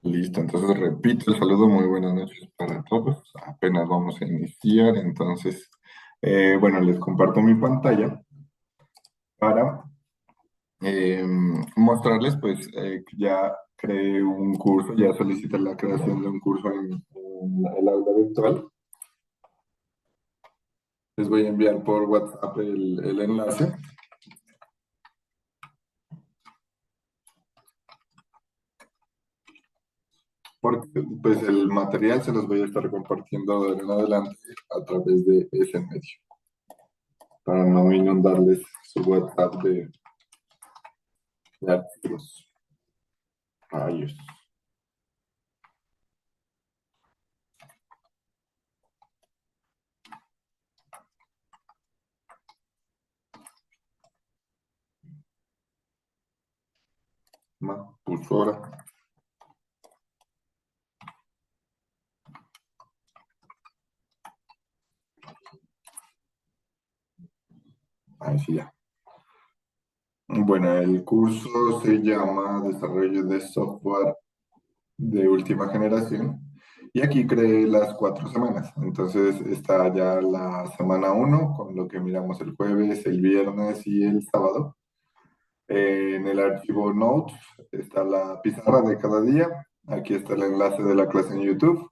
Listo, entonces repito el saludo, muy buenas noches para todos. Apenas vamos a iniciar, entonces, bueno, les comparto mi pantalla para mostrarles, pues, que ya creé un curso, ya solicité la creación de un curso en el aula virtual. Les voy a enviar por WhatsApp el enlace, porque pues el material se los voy a estar compartiendo de ahora en adelante a través de ese medio, para no inundarles su WhatsApp de archivos. Rayos. Pues ahora, ahí sí ya. Bueno, el curso se llama Desarrollo de Software de Última Generación y aquí creé las 4 semanas. Entonces está ya la semana uno con lo que miramos el jueves, el viernes y el sábado. En el archivo Notes está la pizarra de cada día. Aquí está el enlace de la clase en YouTube,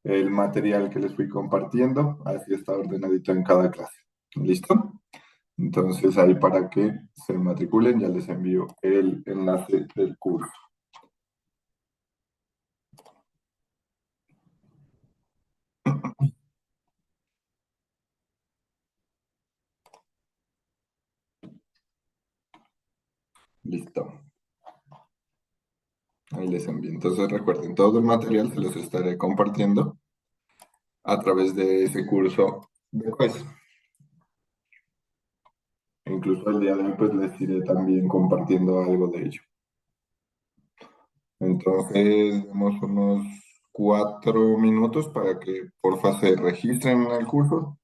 el material que les fui compartiendo. Así está ordenadito en cada clase. ¿Listo? Entonces ahí para que se matriculen ya les envío el enlace del curso. Listo. Ahí les envío. Entonces recuerden, todo el material se los estaré compartiendo a través de ese curso después. Incluso el día de hoy pues les iré también compartiendo algo de ello. Entonces, demos unos 4 minutos para que porfa se registren en el curso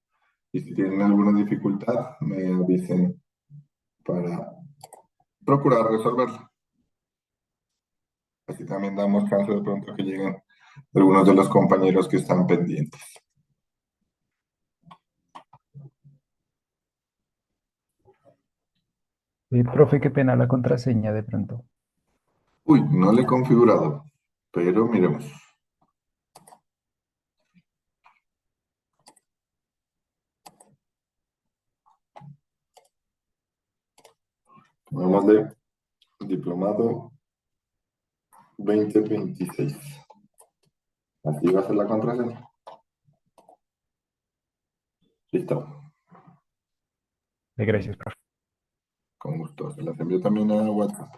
y si tienen alguna dificultad me avisen para procurar resolverla. Así también damos chance de pronto que lleguen algunos de los compañeros que están pendientes. Profe, qué pena la contraseña de pronto. Uy, no le he configurado, pero miremos. Pongámosle diplomado 2026. Así va a ser la contraseña. Listo. Gracias, profe. Con gusto. Se las envío también a WhatsApp.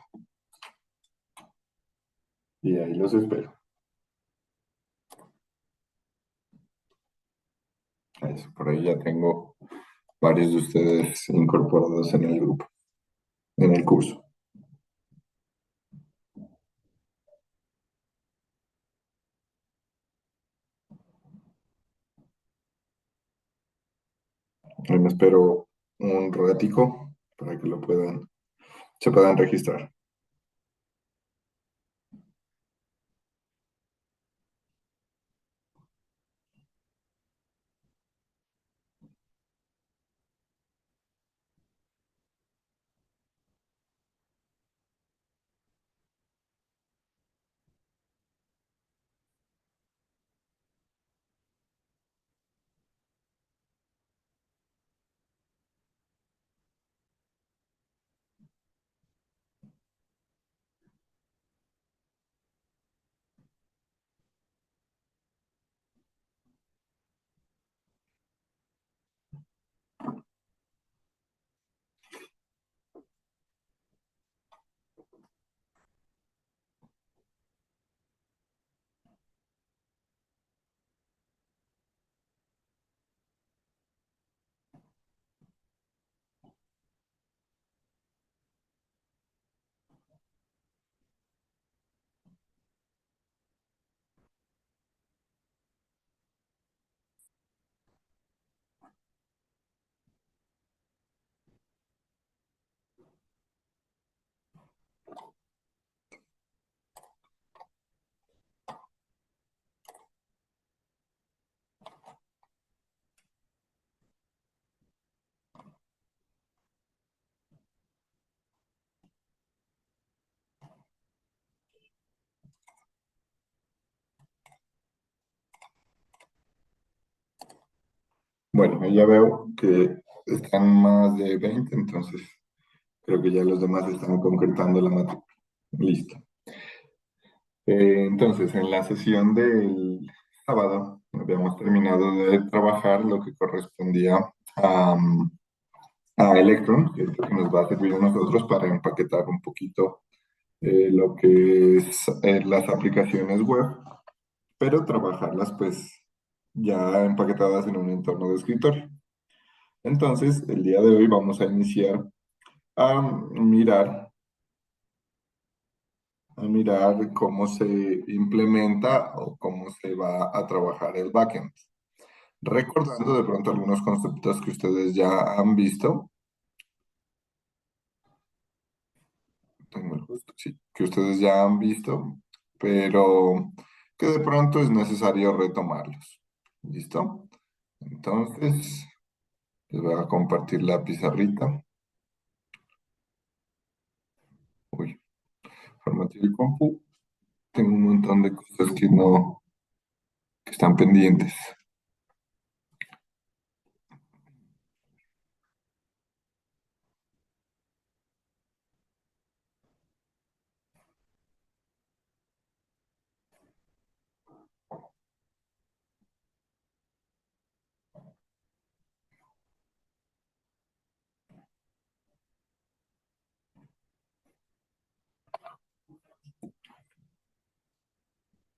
Y ahí los espero. Eso, por ahí ya tengo varios de ustedes incorporados en el grupo, en el curso. Ahí me espero un ratico para que se puedan registrar. Bueno, ahí ya veo que están más de 20, entonces creo que ya los demás están concretando la matrícula. Listo. Entonces, en la sesión del sábado habíamos terminado de trabajar lo que correspondía a, a Electron, que es lo que nos va a servir a nosotros para empaquetar un poquito lo que es las aplicaciones web, pero trabajarlas pues ya empaquetadas en un entorno de escritorio. Entonces, el día de hoy vamos a iniciar a mirar, a mirar cómo se implementa o cómo se va a trabajar el backend. Recordando de pronto algunos conceptos que ustedes ya han visto, tengo el gusto, sí, que ustedes ya han visto, pero que de pronto es necesario retomarlos. ¿Listo? Entonces, les voy a compartir la pizarrita. Uy, formato de compu. Tengo un montón de cosas que no, que están pendientes.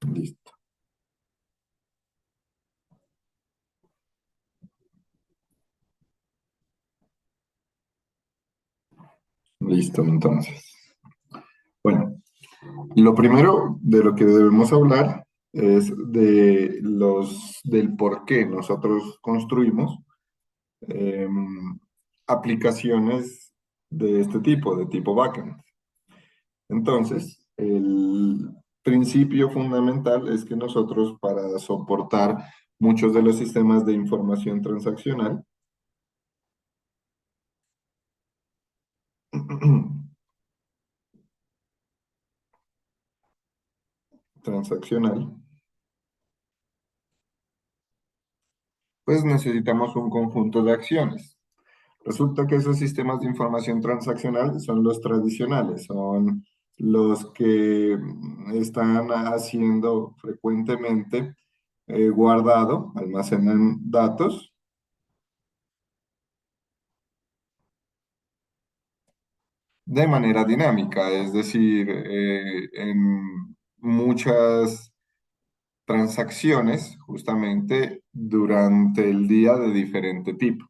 Listo, listo, entonces. Bueno, lo primero de lo que debemos hablar es del por qué nosotros construimos aplicaciones de este tipo, de tipo backend. Entonces, el principio fundamental es que nosotros para soportar muchos de los sistemas de información transaccional, pues necesitamos un conjunto de acciones. Resulta que esos sistemas de información transaccional son los tradicionales, son los que están haciendo frecuentemente guardado, almacenan datos de manera dinámica, es decir, en muchas transacciones justamente durante el día de diferente tipo.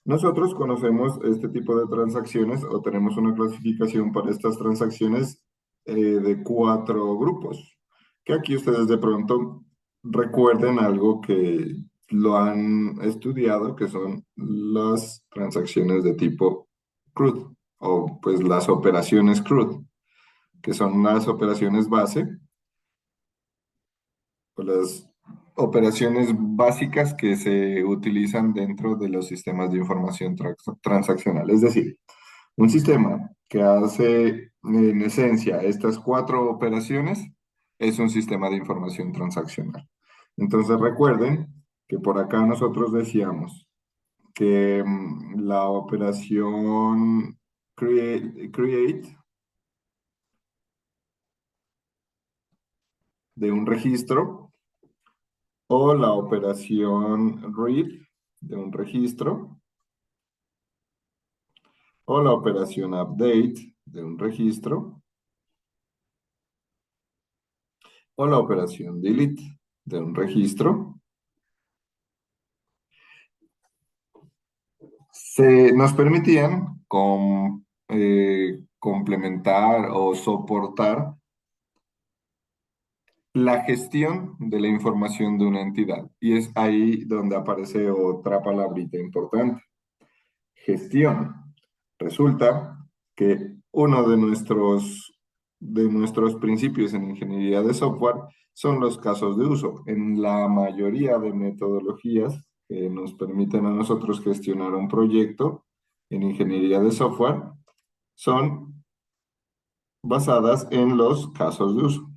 Nosotros conocemos este tipo de transacciones o tenemos una clasificación para estas transacciones de cuatro grupos, que aquí ustedes de pronto recuerden algo que lo han estudiado, que son las transacciones de tipo CRUD o pues las operaciones CRUD, que son las operaciones base o las operaciones básicas que se utilizan dentro de los sistemas de información transaccional. Es decir, un sistema que hace en esencia estas cuatro operaciones es un sistema de información transaccional. Entonces recuerden que por acá nosotros decíamos que la operación create de un registro o la operación read de un registro o la operación update de un registro o la operación delete de un registro, nos permitían complementar o soportar la gestión de la información de una entidad. Y es ahí donde aparece otra palabrita importante, gestión. Resulta que uno de nuestros principios en ingeniería de software son los casos de uso. En la mayoría de metodologías que nos permiten a nosotros gestionar un proyecto en ingeniería de software son basadas en los casos de uso.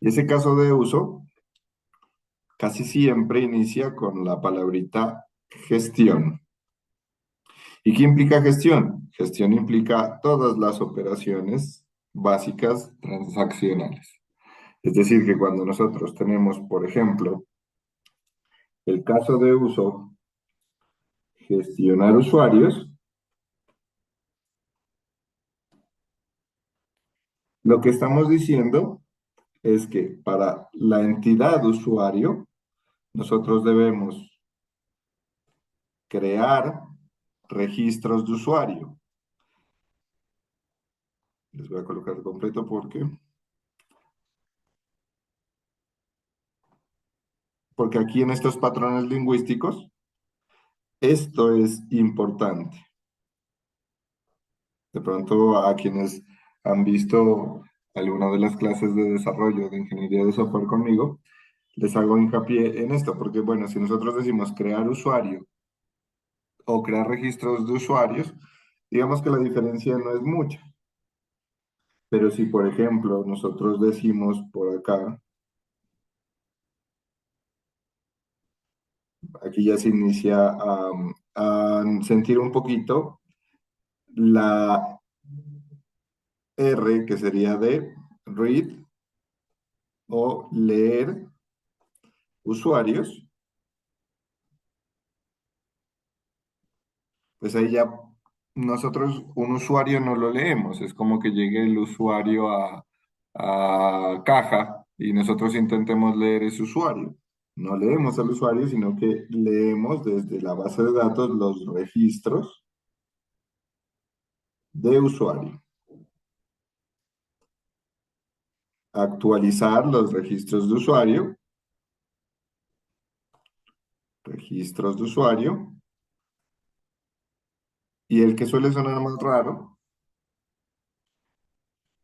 Y ese caso de uso casi siempre inicia con la palabrita gestión. ¿Y qué implica gestión? Gestión implica todas las operaciones básicas transaccionales. Es decir, que cuando nosotros tenemos, por ejemplo, el caso de uso, gestionar usuarios, lo que estamos diciendo es que para la entidad usuario, nosotros debemos crear registros de usuario. Les voy a colocar completo porque aquí en estos patrones lingüísticos, esto es importante. De pronto, a quienes han visto alguna de las clases de desarrollo de ingeniería de software conmigo, les hago hincapié en esto, porque bueno, si nosotros decimos crear usuario o crear registros de usuarios, digamos que la diferencia no es mucha. Pero si, por ejemplo, nosotros decimos por acá, aquí ya se inicia a sentir un poquito la R, que sería de read o leer usuarios, pues ahí ya nosotros un usuario no lo leemos, es como que llegue el usuario a caja y nosotros intentemos leer ese usuario. No leemos al usuario, sino que leemos desde la base de datos los registros de usuario. Actualizar los registros de usuario, y el que suele sonar más raro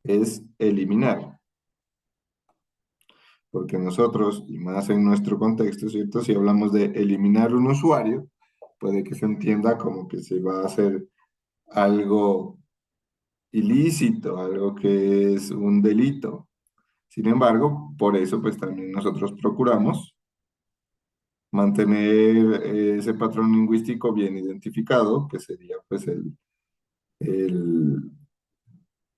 es eliminar, porque nosotros, y más en nuestro contexto, ¿cierto? Si hablamos de eliminar un usuario, puede que se entienda como que se va a hacer algo ilícito, algo que es un delito. Sin embargo, por eso pues también nosotros procuramos mantener ese patrón lingüístico bien identificado, que sería pues el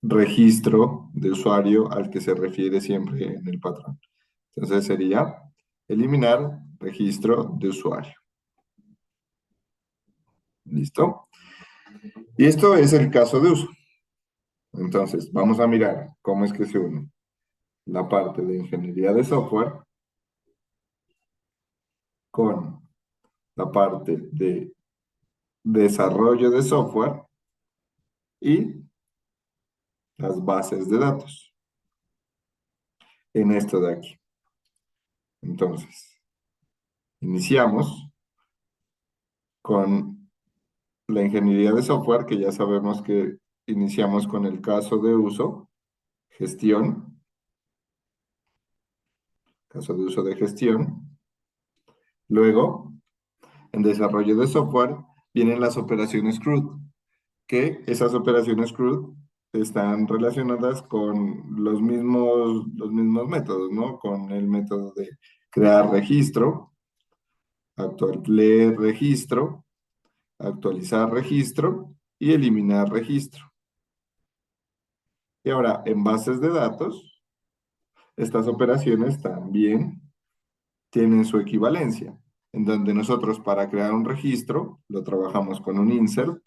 registro de usuario al que se refiere siempre en el patrón. Entonces sería eliminar registro de usuario. ¿Listo? Y esto es el caso de uso. Entonces, vamos a mirar cómo es que se une la parte de ingeniería de software con la parte de desarrollo de software y las bases de datos en esto de aquí. Entonces, iniciamos con la ingeniería de software, que ya sabemos que iniciamos con el caso de uso, gestión, caso de uso de gestión. Luego, en desarrollo de software, vienen las operaciones CRUD, que esas operaciones CRUD están relacionadas con los mismos métodos, ¿no? Con el método de crear registro, leer registro, actualizar registro y eliminar registro. Y ahora, en bases de datos, estas operaciones también tienen su equivalencia, en donde nosotros para crear un registro lo trabajamos con un insert,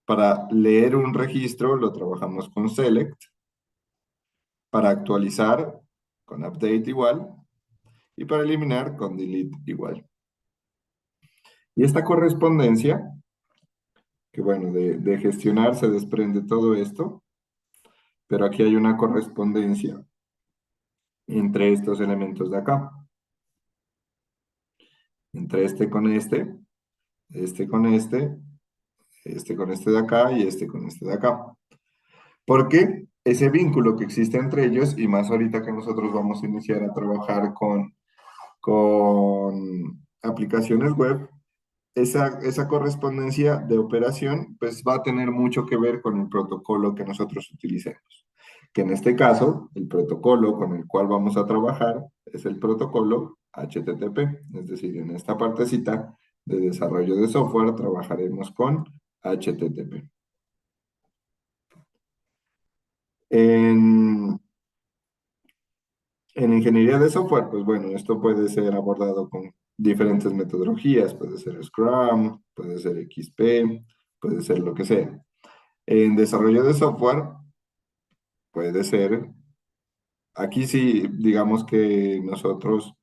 para leer un registro lo trabajamos con select, para actualizar con update igual y para eliminar con delete igual. Y esta correspondencia, que bueno, de gestionar se desprende todo esto, pero aquí hay una correspondencia entre estos elementos de acá, entre este con este con este de acá y este con este de acá. Porque ese vínculo que existe entre ellos, y más ahorita que nosotros vamos a iniciar a trabajar con aplicaciones web, esa correspondencia de operación pues va a tener mucho que ver con el protocolo que nosotros utilicemos. que en este caso el protocolo con el cual vamos a trabajar es el protocolo HTTP. Es decir, en esta partecita de desarrollo de software trabajaremos con HTTP. En, en ingeniería de software, pues bueno, esto puede ser abordado con diferentes metodologías, puede ser Scrum, puede ser XP, puede ser lo que sea. En desarrollo de software puede ser, aquí sí, digamos que nosotros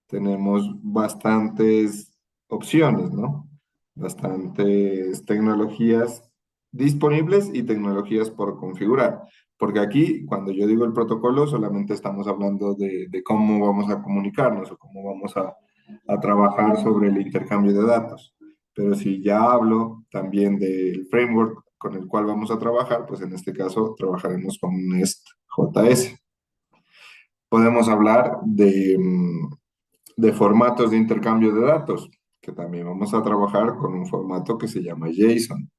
tenemos bastantes opciones, ¿no? Bastantes tecnologías disponibles y tecnologías por configurar. Porque aquí, cuando yo digo el protocolo, solamente estamos hablando de cómo vamos a comunicarnos o cómo vamos a trabajar sobre el intercambio de datos. Pero si ya hablo también del framework con el cual vamos a trabajar, pues en este caso trabajaremos con Nest.js. Podemos hablar de formatos de intercambio de datos, que también vamos a trabajar con un formato que se llama JSON.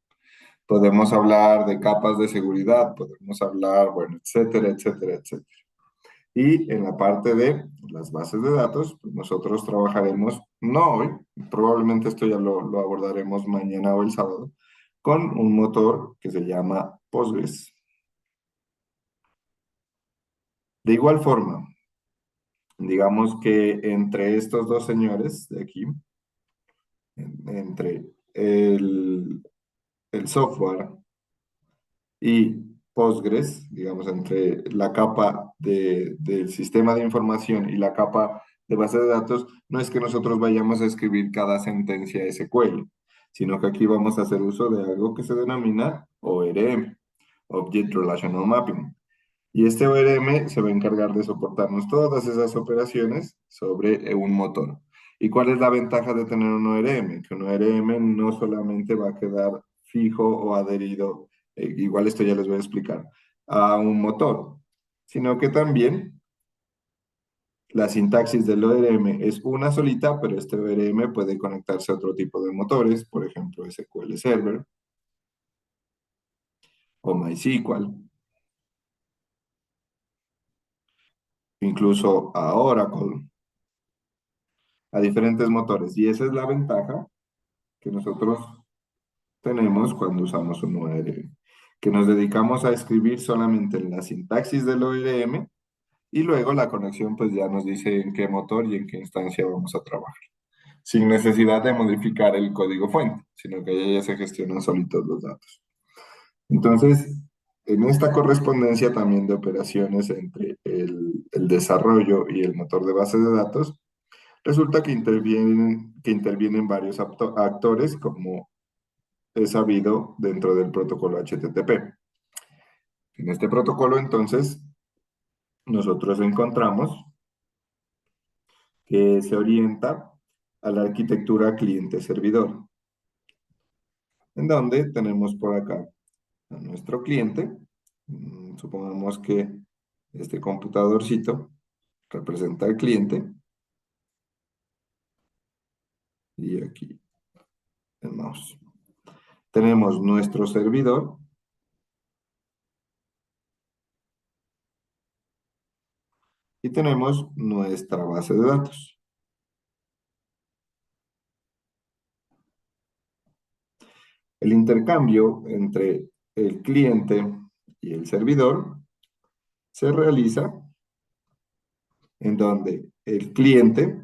Podemos hablar de capas de seguridad, podemos hablar, bueno, etcétera, etcétera, etcétera. Y en la parte de las bases de datos, pues nosotros trabajaremos, no hoy, probablemente esto ya lo abordaremos mañana o el sábado, con un motor que se llama Postgres. De igual forma, digamos que entre estos dos señores de aquí, entre el software y Postgres, digamos, entre la capa del sistema de información y la capa de base de datos, no es que nosotros vayamos a escribir cada sentencia SQL, sino que aquí vamos a hacer uso de algo que se denomina ORM, Object Relational Mapping. Y este ORM se va a encargar de soportarnos todas esas operaciones sobre un motor. ¿Y cuál es la ventaja de tener un ORM? Que un ORM no solamente va a quedar fijo o adherido, igual esto ya les voy a explicar, a un motor, sino que también la sintaxis del ORM es una solita, pero este ORM puede conectarse a otro tipo de motores, por ejemplo SQL Server o MySQL, incluso a Oracle, a diferentes motores. Y esa es la ventaja que nosotros tenemos cuando usamos un ORM, que nos dedicamos a escribir solamente en la sintaxis del ORM y luego la conexión pues ya nos dice en qué motor y en qué instancia vamos a trabajar, sin necesidad de modificar el código fuente, sino que ya se gestionan solitos los datos. Entonces, en esta correspondencia también de operaciones entre el desarrollo y el motor de base de datos, resulta que intervienen varios actores, como es sabido dentro del protocolo HTTP. En este protocolo, entonces, nosotros encontramos que se orienta a la arquitectura cliente-servidor, en donde tenemos por acá a nuestro cliente. Supongamos que este computadorcito representa al cliente y aquí el mouse. Tenemos nuestro servidor y tenemos nuestra base de datos. El intercambio entre el cliente y el servidor se realiza en donde el cliente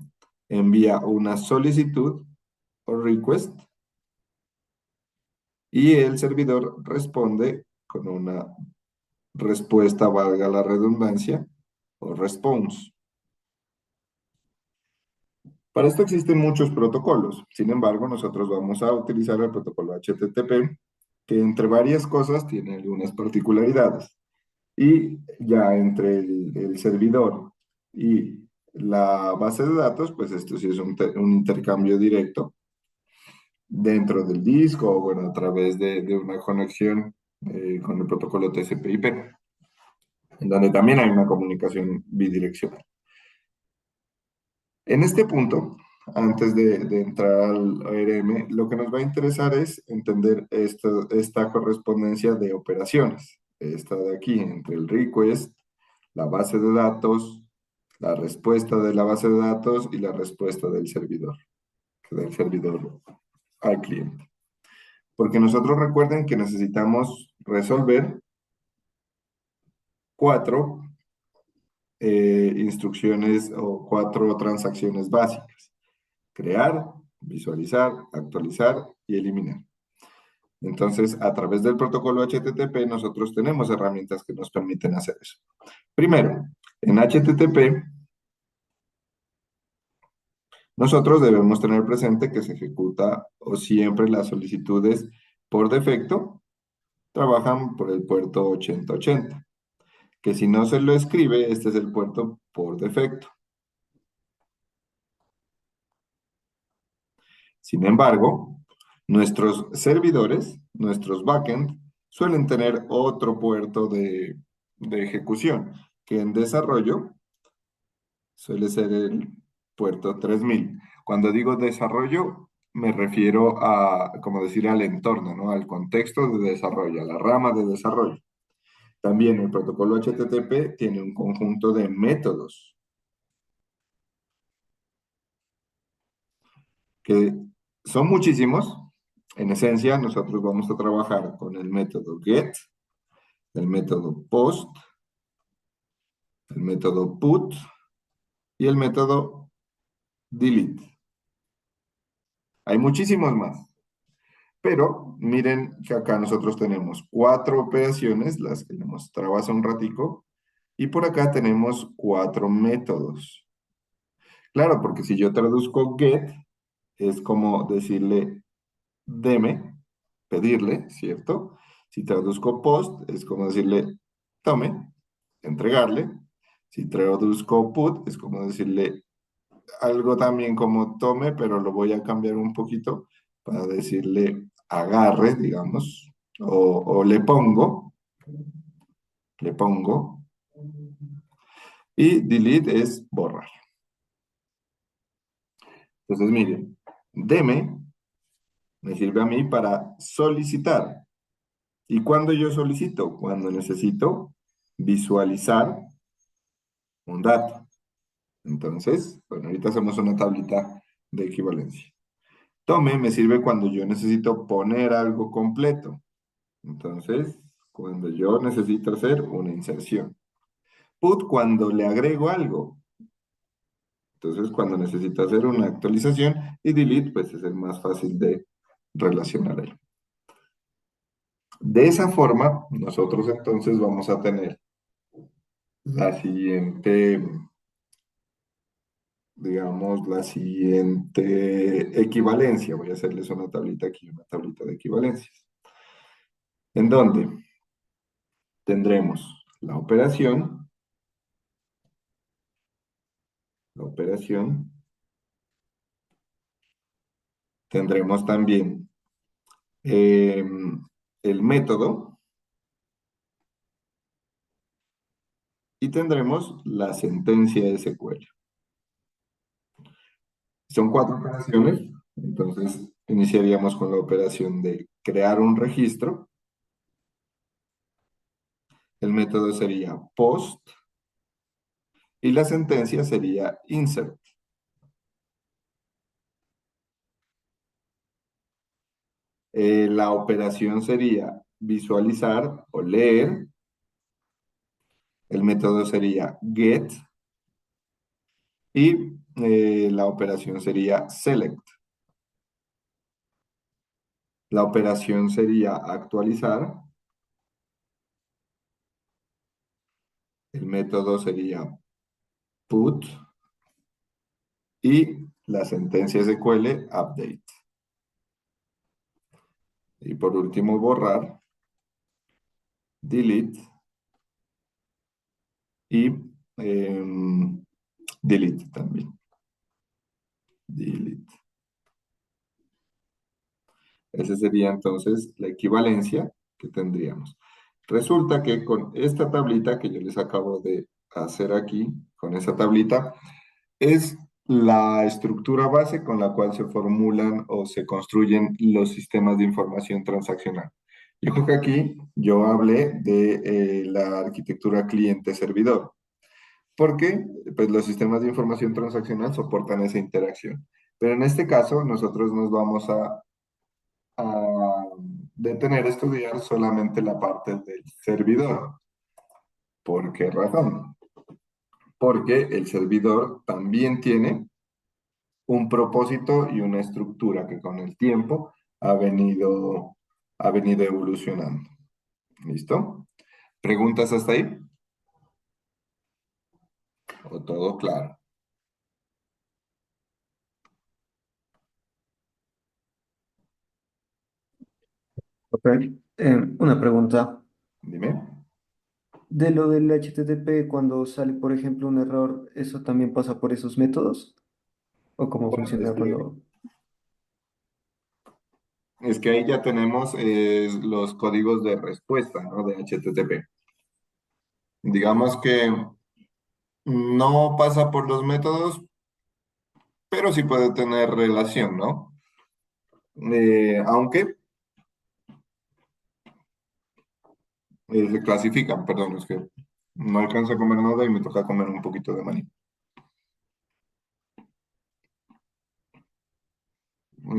envía una solicitud o request y el servidor responde con una respuesta, valga la redundancia, o response. Para esto existen muchos protocolos. Sin embargo, nosotros vamos a utilizar el protocolo HTTP, que entre varias cosas tiene algunas particularidades. Y ya entre el servidor y la base de datos, pues esto sí es un intercambio directo dentro del disco o bueno, a través de una conexión con el protocolo TCP/IP, en donde también hay una comunicación bidireccional. En este punto, antes de entrar al ORM, lo que nos va a interesar es entender esta correspondencia de operaciones. esta de aquí, entre el request, la base de datos, la respuesta de la base de datos y la respuesta del servidor al cliente. Porque nosotros recuerden que necesitamos resolver cuatro instrucciones o cuatro transacciones básicas: crear, visualizar, actualizar y eliminar. Entonces, a través del protocolo HTTP, nosotros tenemos herramientas que nos permiten hacer eso. Primero, en HTTP, nosotros debemos tener presente que se ejecuta o siempre las solicitudes por defecto trabajan por el puerto 8080, que si no se lo escribe, este es el puerto por defecto. Sin embargo, nuestros servidores, nuestros backend, suelen tener otro puerto de ejecución, que en desarrollo suele ser el puerto 3000. Cuando digo desarrollo, me refiero a, como decir, al entorno, ¿no? Al contexto de desarrollo, a la rama de desarrollo. También el protocolo HTTP tiene un conjunto de métodos que son muchísimos. En esencia, nosotros vamos a trabajar con el método get, el método post, el método put y el método delete. Hay muchísimos más, pero miren que acá nosotros tenemos cuatro operaciones, las que le mostraba hace un ratico, y por acá tenemos cuatro métodos. Claro, porque si yo traduzco get, es como decirle deme, pedirle, ¿cierto? Si traduzco post, es como decirle tome, entregarle. Si traduzco put, es como decirle algo también como tome, pero lo voy a cambiar un poquito para decirle agarre, digamos, o le pongo, y delete es borrar. Entonces, miren, deme me sirve a mí para solicitar. ¿Y cuándo yo solicito? Cuando necesito visualizar un dato. Entonces, bueno, ahorita hacemos una tablita de equivalencia. Tome me sirve cuando yo necesito poner algo completo. Entonces, cuando yo necesito hacer una inserción. Put cuando le agrego algo. Entonces, cuando necesito hacer una actualización. Y delete, pues es el más fácil de relacionar ahí. De esa forma, nosotros entonces vamos a tener la siguiente, digamos, la siguiente equivalencia. Voy a hacerles una tablita aquí, una tablita de equivalencias. En donde tendremos la operación, tendremos también el método y tendremos la sentencia SQL. Son cuatro operaciones, entonces iniciaríamos con la operación de crear un registro. El método sería post y la sentencia sería insert. La operación sería visualizar o leer. El método sería get y la operación sería select. La operación sería actualizar. El método sería put y la sentencia SQL update. Y por último borrar, delete y delete también. Delete. Esa sería entonces la equivalencia que tendríamos. Resulta que con esta tablita que yo les acabo de hacer aquí, con esa tablita, es la estructura base con la cual se formulan o se construyen los sistemas de información transaccional. Yo creo que aquí yo hablé de la arquitectura cliente-servidor, porque pues, los sistemas de información transaccional soportan esa interacción. Pero en este caso, nosotros nos vamos a detener a estudiar solamente la parte del servidor. ¿Por qué razón? Porque el servidor también tiene un propósito y una estructura que con el tiempo ha venido evolucionando. ¿Listo? ¿Preguntas hasta ahí? ¿O todo claro? Ok. Una pregunta. Dime. De lo del HTTP, cuando sale, por ejemplo, un error, ¿eso también pasa por esos métodos? ¿O cómo Bueno, funciona cuando... es que ahí ya tenemos los códigos de respuesta, ¿no? De HTTP. Digamos que no pasa por los métodos, pero sí puede tener relación, ¿no? Aunque se clasifican, perdón, es que no alcanzo a comer nada y me toca comer un poquito de maní.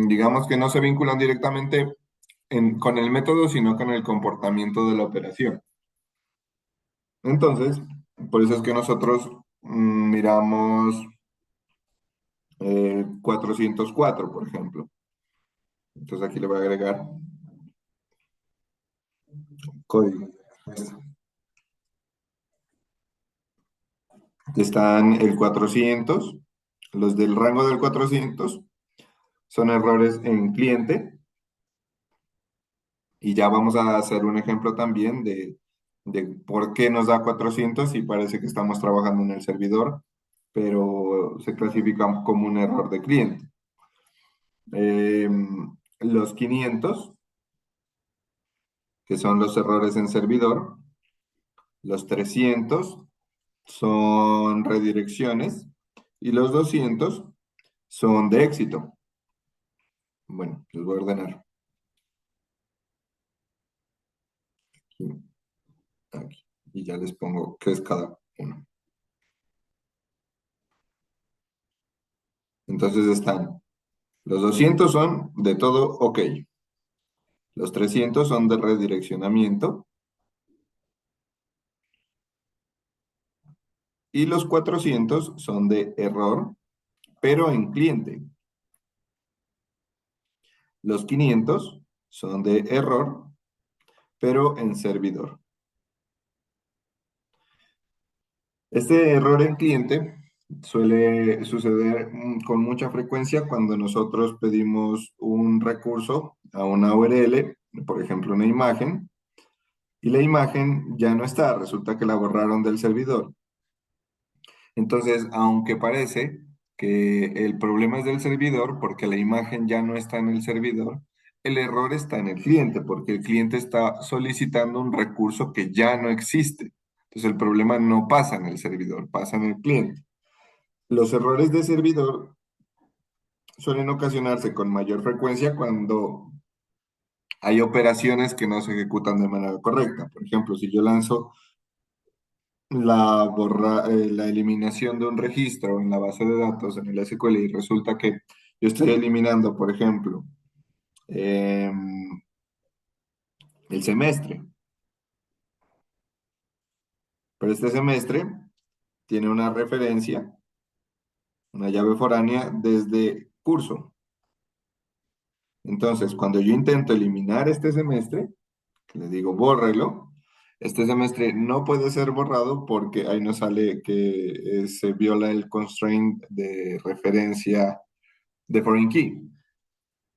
Digamos que no se vinculan directamente con el método, sino con el comportamiento de la operación. Entonces, por eso es que nosotros miramos 404, por ejemplo. Entonces aquí le voy a agregar código. Están el 400, los del rango del 400 son errores en cliente y ya vamos a hacer un ejemplo también de por qué nos da 400 y parece que estamos trabajando en el servidor, pero se clasifican como un error de cliente. Eh, los 500, que son los errores en servidor, los 300 son redirecciones y los 200 son de éxito. Bueno, los voy a ordenar aquí, aquí, y ya les pongo qué es cada uno. Entonces están, los 200 son de todo ok, los 300 son de redireccionamiento y los 400 son de error, pero en cliente. Los 500 son de error, pero en servidor. Este error en cliente suele suceder con mucha frecuencia cuando nosotros pedimos un recurso a una URL, por ejemplo, una imagen, y la imagen ya no está, resulta que la borraron del servidor. Entonces, aunque parece que el problema es del servidor, porque la imagen ya no está en el servidor, el error está en el cliente, porque el cliente está solicitando un recurso que ya no existe. Entonces, el problema no pasa en el servidor, pasa en el cliente. Los errores de servidor suelen ocasionarse con mayor frecuencia cuando hay operaciones que no se ejecutan de manera correcta. Por ejemplo, si yo lanzo la eliminación de un registro en la base de datos en el SQL y resulta que yo estoy eliminando, por ejemplo, el semestre, pero este semestre tiene una referencia, una llave foránea desde curso. Entonces, cuando yo intento eliminar este semestre, que le digo bórrelo, este semestre no puede ser borrado porque ahí nos sale que se viola el constraint de referencia de foreign key.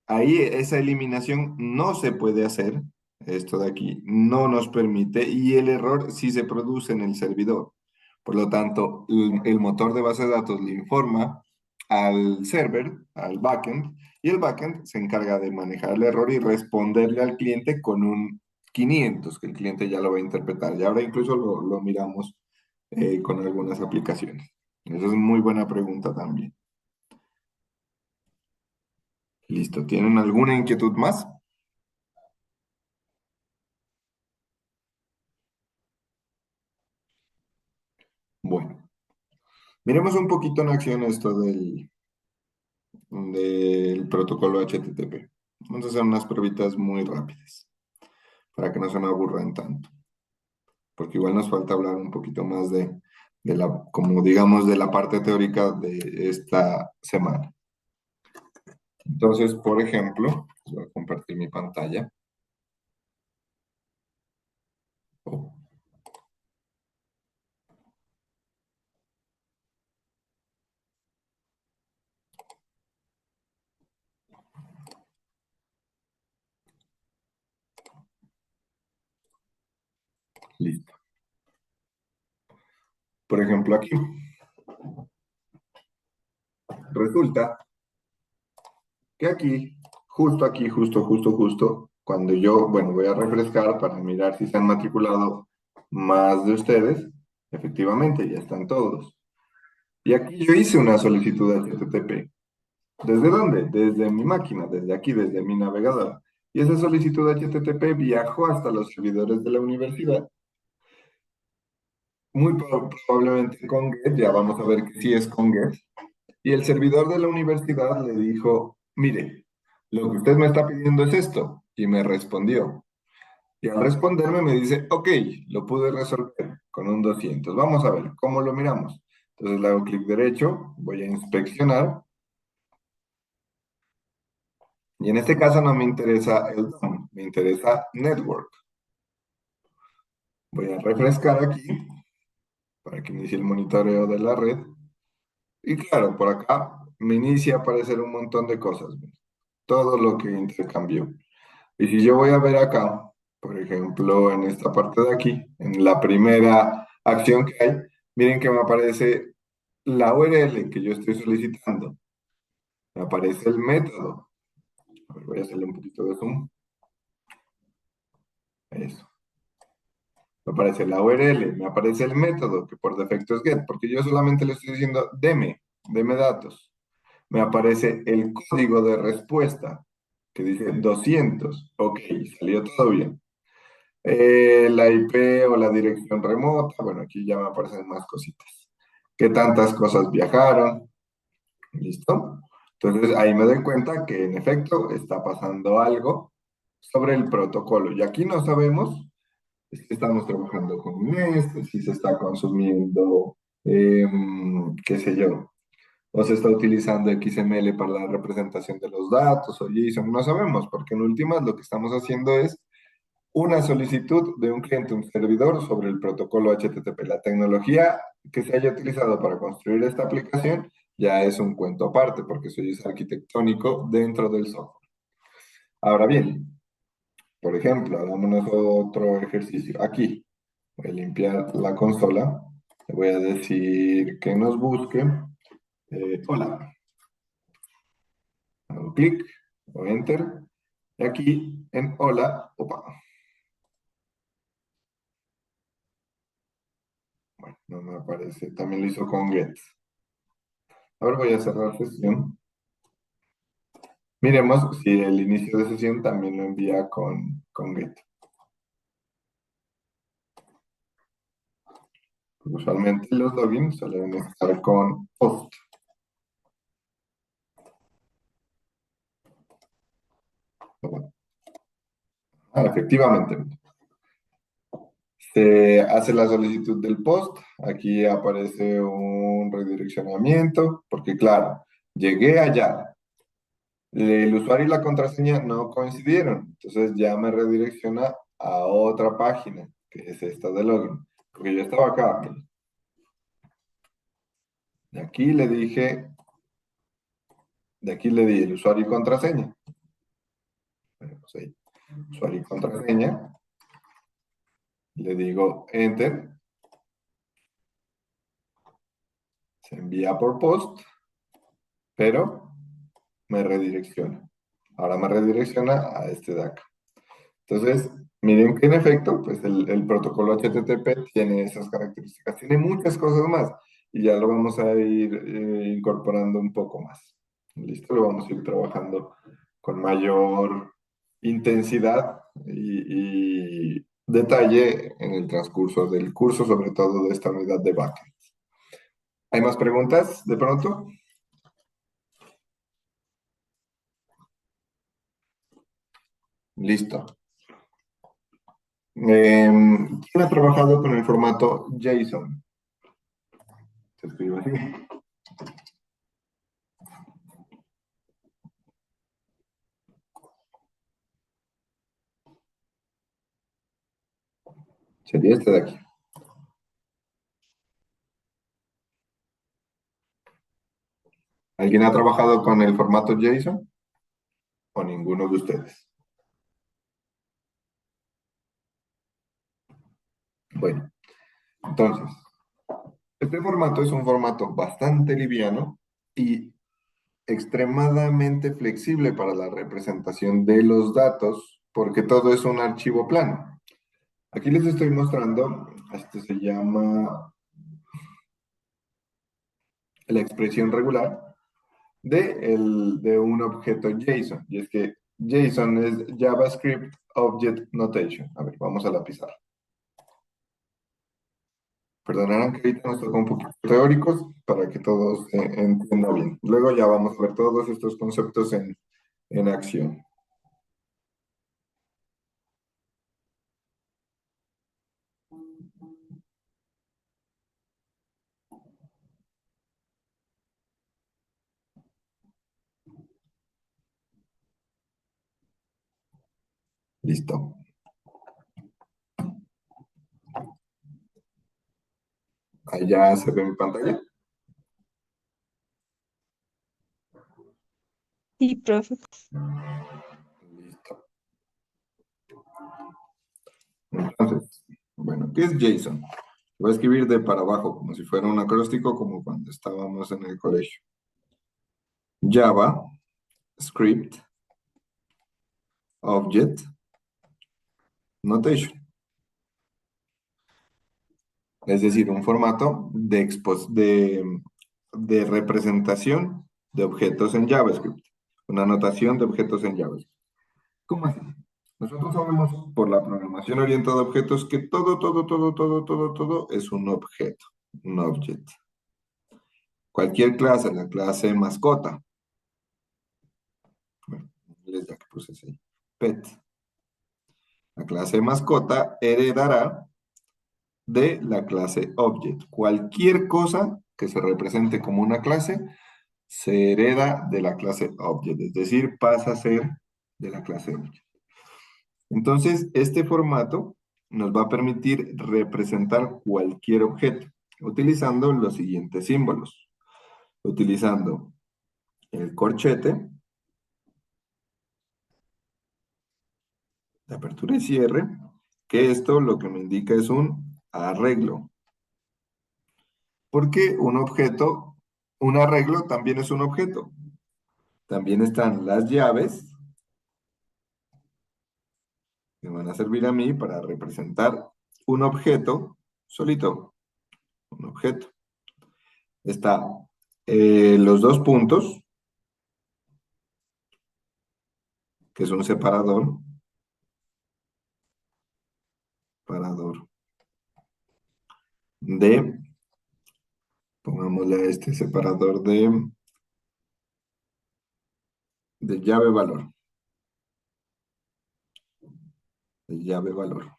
Ahí esa eliminación no se puede hacer, esto de aquí no nos permite y el error sí se produce en el servidor. Por lo tanto, el motor de base de datos le informa al server, al backend, y el backend se encarga de manejar el error y responderle al cliente con un 500, que el cliente ya lo va a interpretar. Y ahora incluso lo miramos con algunas aplicaciones. Esa es muy buena pregunta también. Listo. ¿Tienen alguna inquietud más? Miremos un poquito en acción esto del protocolo HTTP. Vamos a hacer unas pruebitas muy rápidas para que no se me aburran tanto, porque igual nos falta hablar un poquito más de la, como digamos, de la parte teórica de esta semana. Entonces, por ejemplo, voy a compartir mi pantalla. Oh, listo. Por ejemplo, resulta que aquí, justo, cuando yo, bueno, voy a refrescar para mirar si se han matriculado más de ustedes, efectivamente, ya están todos. Y aquí yo hice una solicitud de HTTP. ¿Desde dónde? Desde mi máquina, desde aquí, desde mi navegador. Y esa solicitud de HTTP viajó hasta los servidores de la universidad, probablemente con GET, ya vamos a ver que sí es con GET. Y el servidor de la universidad le dijo, mire, lo que usted me está pidiendo es esto. Y me respondió. Y al responderme me dice, ok, lo pude resolver con un 200. Vamos a ver, ¿cómo lo miramos? Entonces le hago clic derecho, voy a inspeccionar. Y en este caso no me interesa el DOM, me interesa Network. Voy a refrescar aquí para que inicie el monitoreo de la red. Y claro, por acá me inicia a aparecer un montón de cosas, ¿ves? Todo lo que intercambió. Y si yo voy a ver acá, por ejemplo, en esta parte de aquí, en la primera acción que hay, miren que me aparece la URL que yo estoy solicitando. Me aparece el método. A ver, voy a hacerle un poquito de zoom. Eso. Me aparece la URL, me aparece el método, que por defecto es get, porque yo solamente le estoy diciendo deme datos. Me aparece el código de respuesta, que dice 200. Ok, salió todo bien. La IP o la dirección remota, bueno, aquí ya me aparecen más cositas. ¿Qué tantas cosas viajaron? ¿Listo? Entonces ahí me doy cuenta que en efecto está pasando algo sobre el protocolo. Y aquí no sabemos si estamos trabajando con Nest, si se está consumiendo, qué sé yo, o se está utilizando XML para la representación de los datos o JSON. No sabemos, porque en últimas lo que estamos haciendo es una solicitud de un cliente, un servidor sobre el protocolo HTTP. La tecnología que se haya utilizado para construir esta aplicación ya es un cuento aparte, porque eso ya es arquitectónico dentro del software. Ahora bien, por ejemplo, hagámonos otro ejercicio. Aquí voy a limpiar la consola. Le voy a decir que nos busque. Hola. Hago clic o enter. Y aquí en hola, opa. Bueno, no me aparece. También lo hizo con get. Ahora voy a cerrar sesión. Miremos si el inicio de sesión también lo envía con get. Usualmente los logins suelen estar con post. Ah, efectivamente. Se hace la solicitud del post. Aquí aparece un redireccionamiento, porque claro, llegué allá. El usuario y la contraseña no coincidieron. Entonces ya me redirecciona a otra página, que es esta de login. Porque yo estaba acá. De aquí le dije, de aquí le di el usuario y contraseña. Pues ahí, usuario y contraseña. Le digo enter. Se envía por post, pero me redirecciona. Ahora me redirecciona a este de acá. Entonces, miren que en efecto, pues el protocolo HTTP tiene esas características. Tiene muchas cosas más y ya lo vamos a ir incorporando un poco más. ¿Listo? Lo vamos a ir trabajando con mayor intensidad y detalle en el transcurso del curso, sobre todo de esta unidad de backend. ¿Hay más preguntas de pronto? Listo. ¿Quién ha trabajado con el formato JSON? Se escribe así. Sería este de aquí. ¿Alguien ha trabajado con el formato JSON? ¿O ninguno de ustedes? Bueno, entonces, este formato es un formato bastante liviano y extremadamente flexible para la representación de los datos, porque todo es un archivo plano. Aquí les estoy mostrando, esto se llama la expresión regular de un objeto JSON. Y es que JSON es JavaScript Object Notation. A ver, vamos a la pizarra. Perdonarán que ahorita nos toca un poquito teóricos para que todos entiendan bien. Luego ya vamos a ver todos estos conceptos en acción. Listo. Allá se ve mi pantalla. Sí, profe. Listo. Entonces, bueno, ¿qué es JSON? Voy a escribir de para abajo, como si fuera un acróstico, como cuando estábamos en el colegio. Java, Script, Object, Notation. Es decir, un formato de representación de objetos en JavaScript. Una notación de objetos en JavaScript. ¿Cómo así? Nosotros sabemos por la programación orientada a objetos que todo es un objeto, un object. Cualquier clase, la clase mascota, bueno, en inglés ya que puse así, pet. La clase mascota heredará de la clase object. Cualquier cosa que se represente como una clase se hereda de la clase object, es decir, pasa a ser de la clase object. Entonces, este formato nos va a permitir representar cualquier objeto utilizando los siguientes símbolos. Utilizando el corchete de apertura y cierre, que esto lo que me indica es un arreglo. Porque un arreglo también es un objeto. También están las llaves que van a servir a mí para representar un objeto solito, un objeto. Está los dos puntos, que es un separador de, pongámosle a este separador de llave valor, de llave valor.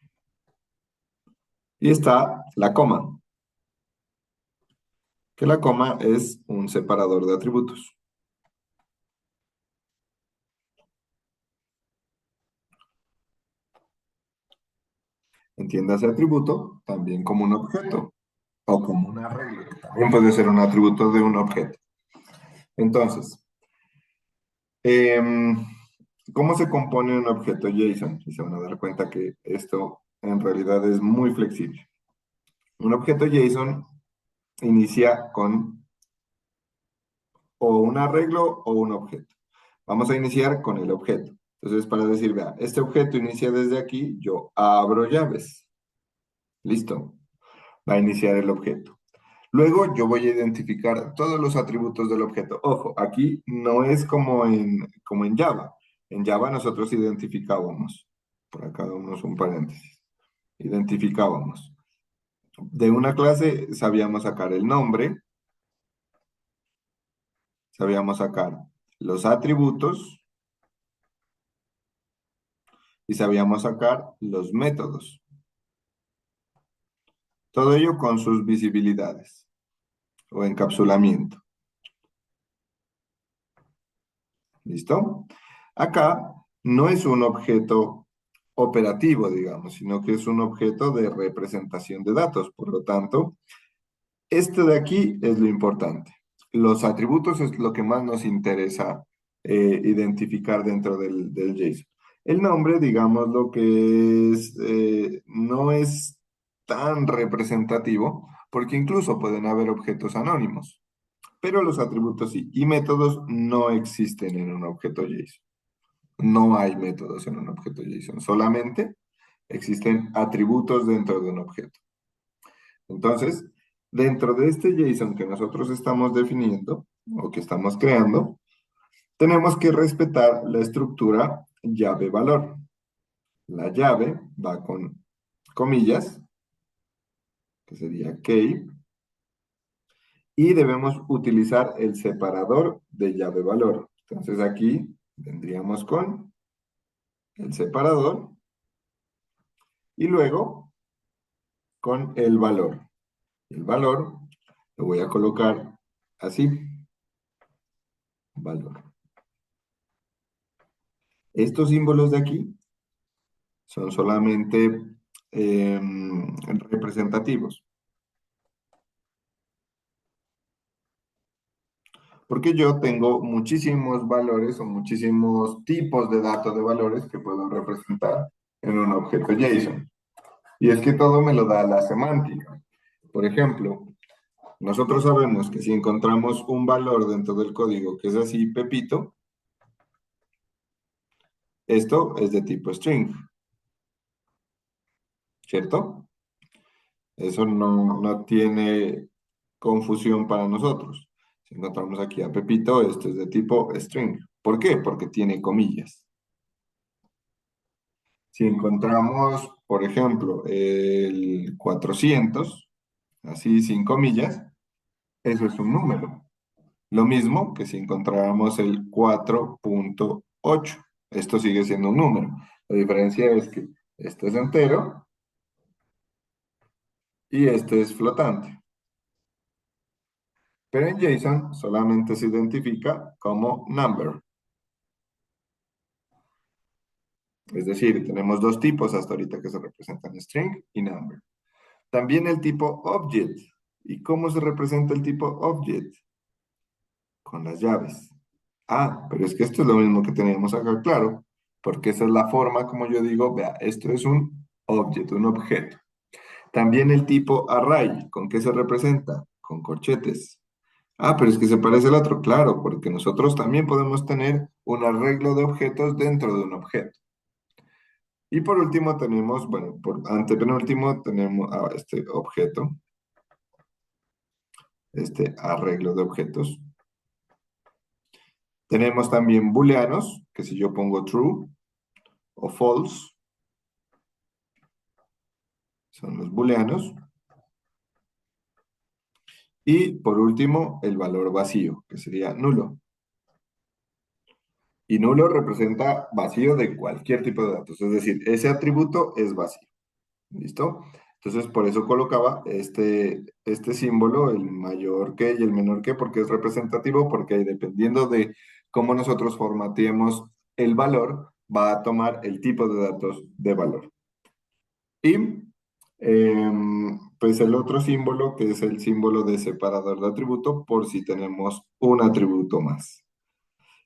Y está la coma, que la coma es un separador de atributos. Entiéndase atributo también como un objeto o como un arreglo, que también puede ser un atributo de un objeto. Entonces, em, ¿cómo se compone un objeto JSON? Y se van a dar cuenta que esto en realidad es muy flexible. Un objeto JSON inicia con o un arreglo o un objeto. Vamos a iniciar con el objeto. Entonces, para decir, vea, este objeto inicia desde aquí, yo abro llaves. Listo. Va a iniciar el objeto. Luego yo voy a identificar todos los atributos del objeto. Ojo, aquí no es como en Java. En Java nosotros identificábamos, por acá damos un paréntesis, identificábamos. De una clase sabíamos sacar el nombre, sabíamos sacar los atributos y sabíamos sacar los métodos. Todo ello con sus visibilidades o encapsulamiento. ¿Listo? Acá no es un objeto operativo, digamos, sino que es un objeto de representación de datos. Por lo tanto, este de aquí es lo importante. Los atributos es lo que más nos interesa identificar dentro del JSON. El nombre, digamos, lo que es, no es tan representativo, porque incluso pueden haber objetos anónimos, pero los atributos sí. Y métodos no existen en un objeto JSON. No hay métodos en un objeto JSON, solamente existen atributos dentro de un objeto. Entonces, dentro de este JSON que nosotros estamos definiendo o que estamos creando, tenemos que respetar la estructura llave-valor. La llave va con comillas, que sería key, y debemos utilizar el separador de llave-valor. Entonces aquí vendríamos con el separador y luego con el valor. El valor lo voy a colocar así, valor. Estos símbolos de aquí son solamente representativos, porque yo tengo muchísimos valores o muchísimos tipos de datos de valores que puedo representar en un objeto JSON. Y es que todo me lo da la semántica. Por ejemplo, nosotros sabemos que si encontramos un valor dentro del código que es así, Pepito, esto es de tipo string, ¿cierto? Eso no tiene confusión para nosotros. Si encontramos aquí a Pepito, esto es de tipo string. ¿Por qué? Porque tiene comillas. Si encontramos, por ejemplo, el 400, así sin comillas, eso es un número. Lo mismo que si encontráramos el 4.8. Esto sigue siendo un número. La diferencia es que este es entero y este es flotante. Pero en JSON solamente se identifica como number. Es decir, tenemos dos tipos hasta ahorita que se representan, string y number. También el tipo object. ¿Y cómo se representa el tipo object? Con las llaves. Ah, pero es que esto es lo mismo que teníamos acá, claro, porque esa es la forma como yo digo, vea, esto es un object, un objeto. También el tipo array, ¿con qué se representa? Con corchetes. Ah, pero es que se parece al otro, claro, porque nosotros también podemos tener un arreglo de objetos dentro de un objeto. Y por último tenemos, bueno, por antepenúltimo tenemos este objeto, este arreglo de objetos. Tenemos también booleanos, que si yo pongo true o false, son los booleanos. Y por último, el valor vacío, que sería nulo. Y nulo representa vacío de cualquier tipo de datos, es decir, ese atributo es vacío. ¿Listo? Entonces, por eso colocaba este símbolo, el mayor que y el menor que, porque es representativo, porque dependiendo de cómo nosotros formateemos el valor, va a tomar el tipo de datos de valor. Y pues el otro símbolo, que es el símbolo de separador de atributo, por si tenemos un atributo más.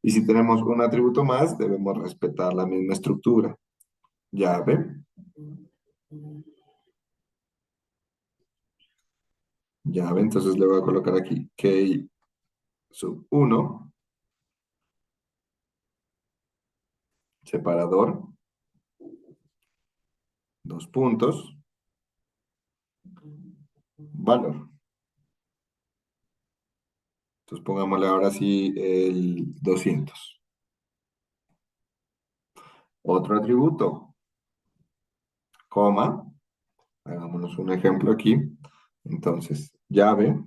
Y si tenemos un atributo más, debemos respetar la misma estructura. ¿Ya ven? Ya ven, entonces le voy a colocar aquí key sub 1, separador, dos puntos, valor. Entonces pongámosle ahora sí el 200. Otro atributo, coma, hagámonos un ejemplo aquí. Entonces, llave,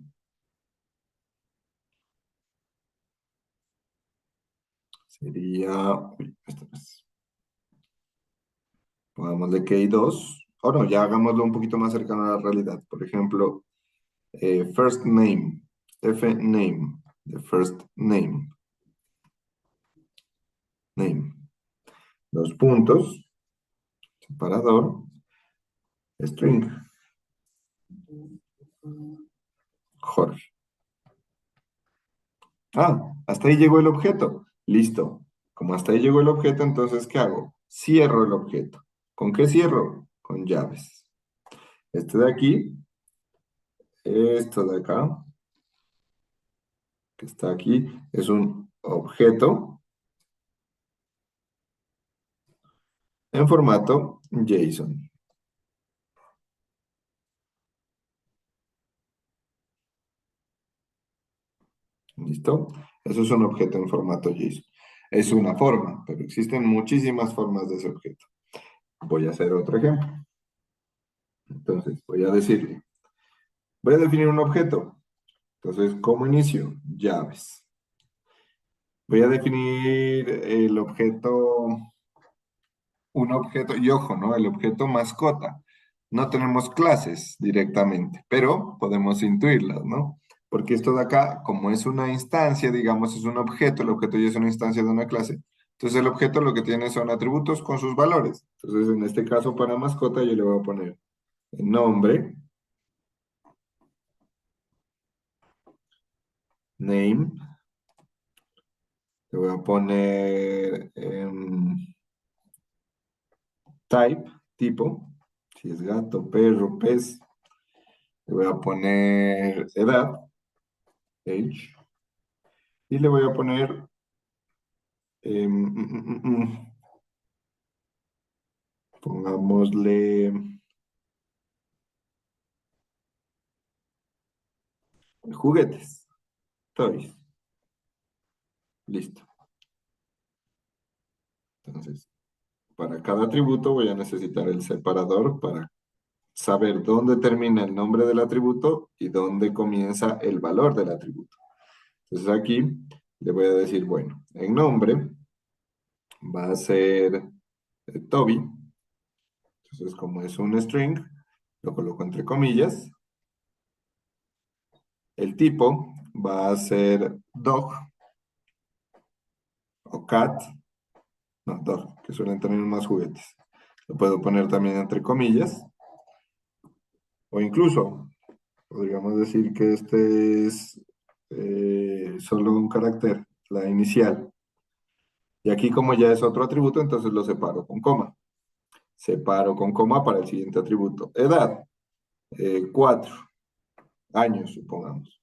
Sería, uy, esto no es. Pongámosle que hay dos. O no, ya hagámoslo un poquito más cercano a la realidad. Por ejemplo, first name, F name, the first name, name. Dos puntos, separador, string, Jorge. Ah, hasta ahí llegó el objeto. Listo. Como hasta ahí llegó el objeto, entonces, ¿qué hago? Cierro el objeto. ¿Con qué cierro? Con llaves. Este de aquí, esto de acá, que está aquí, es un objeto en formato JSON. ¿Listo? Eso es un objeto en formato JSON. Es una forma, pero existen muchísimas formas de ese objeto. Voy a hacer otro ejemplo. Entonces, voy a decirle, voy a definir un objeto. Entonces, ¿cómo inicio? Llaves. Voy a definir el objeto, un objeto, y ojo, ¿no? El objeto mascota. No tenemos clases directamente, pero podemos intuirlas, ¿no? Porque esto de acá, como es una instancia, digamos, es un objeto, el objeto ya es una instancia de una clase. Entonces el objeto lo que tiene son atributos con sus valores. Entonces en este caso para mascota yo le voy a poner el nombre, name, le voy a poner type, tipo, si es gato, perro, pez, le voy a poner edad, age, y le voy a poner, pongámosle juguetes, toys, listo. Entonces, para cada atributo voy a necesitar el separador para saber dónde termina el nombre del atributo y dónde comienza el valor del atributo. Entonces aquí le voy a decir, bueno, en nombre va a ser Toby. Entonces, como es un string, lo coloco entre comillas. El tipo va a ser dog o cat. No, dog, que suelen tener más juguetes. Lo puedo poner también entre comillas. O incluso, podríamos decir que este es solo un carácter, la inicial. Y aquí como ya es otro atributo, entonces lo separo con coma. Separo con coma para el siguiente atributo. Edad, 4 años, supongamos.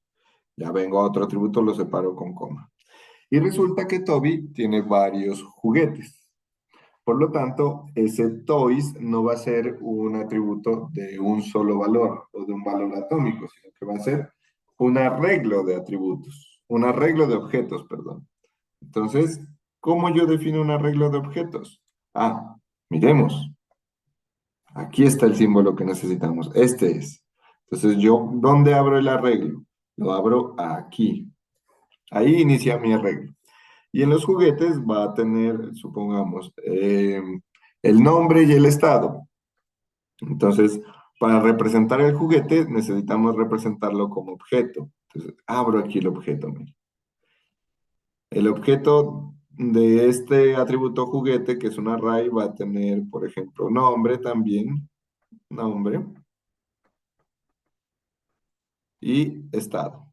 Ya vengo a otro atributo, lo separo con coma. Y resulta que Toby tiene varios juguetes. Por lo tanto, ese toys no va a ser un atributo de un solo valor o de un valor atómico, sino que va a ser un arreglo de atributos, un arreglo de objetos, perdón. Entonces, ¿cómo yo defino un arreglo de objetos? Ah, miremos. Aquí está el símbolo que necesitamos. Este es. Entonces, yo, ¿dónde abro el arreglo? Lo abro aquí. Ahí inicia mi arreglo. Y en los juguetes va a tener, supongamos, el nombre y el estado. Entonces, para representar el juguete necesitamos representarlo como objeto. Entonces, abro aquí el objeto. Mire. El objeto de este atributo juguete, que es un array, va a tener, por ejemplo, nombre también, nombre y estado,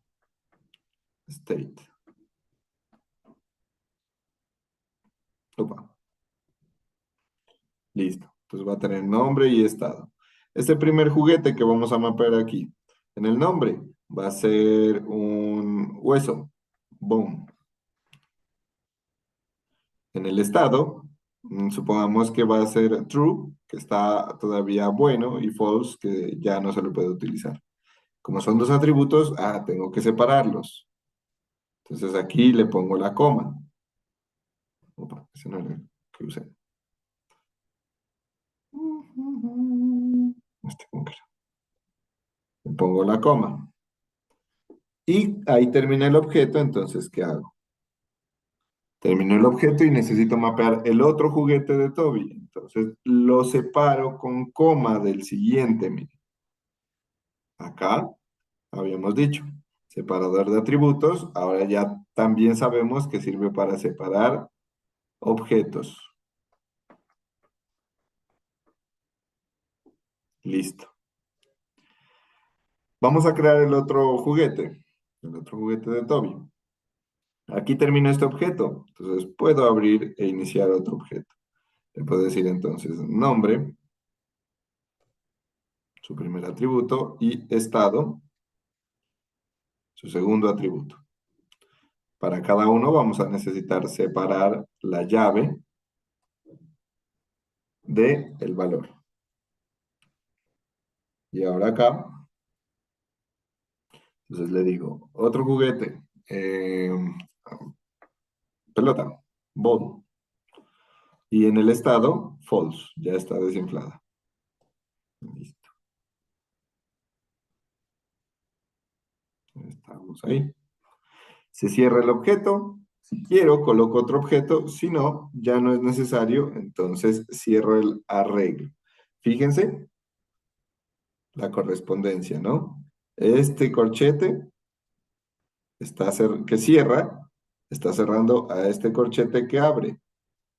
state. Opa, listo. Entonces va a tener nombre y estado. Este primer juguete que vamos a mapear aquí, en el nombre, va a ser un hueso, bone. En el estado, supongamos que va a ser true, que está todavía bueno, y false, que ya no se lo puede utilizar. Como son dos atributos, tengo que separarlos. Entonces aquí le pongo la coma. Opa, ese no era el que usé. Este como que era. Le pongo la coma. Y ahí termina el objeto, entonces, ¿qué hago? Terminó el objeto y necesito mapear el otro juguete de Toby. Entonces lo separo con coma del siguiente. Mire. Acá habíamos dicho, separador de atributos. Ahora ya también sabemos que sirve para separar objetos. Listo. Vamos a crear el otro juguete. El otro juguete de Toby. Aquí termina este objeto. Entonces puedo abrir e iniciar otro objeto. Le puedo decir entonces nombre, su primer atributo, y estado, su segundo atributo. Para cada uno vamos a necesitar separar la llave del valor. Y ahora acá, entonces le digo, otro juguete, pelota, ball. Y en el estado, false, ya está desinflada. Listo, estamos ahí. Se cierra el objeto. Si quiero, coloco otro objeto. Si no, ya no es necesario. Entonces cierro el arreglo. Fíjense la correspondencia, ¿no? Este corchete que cierra está cerrando a este corchete que abre.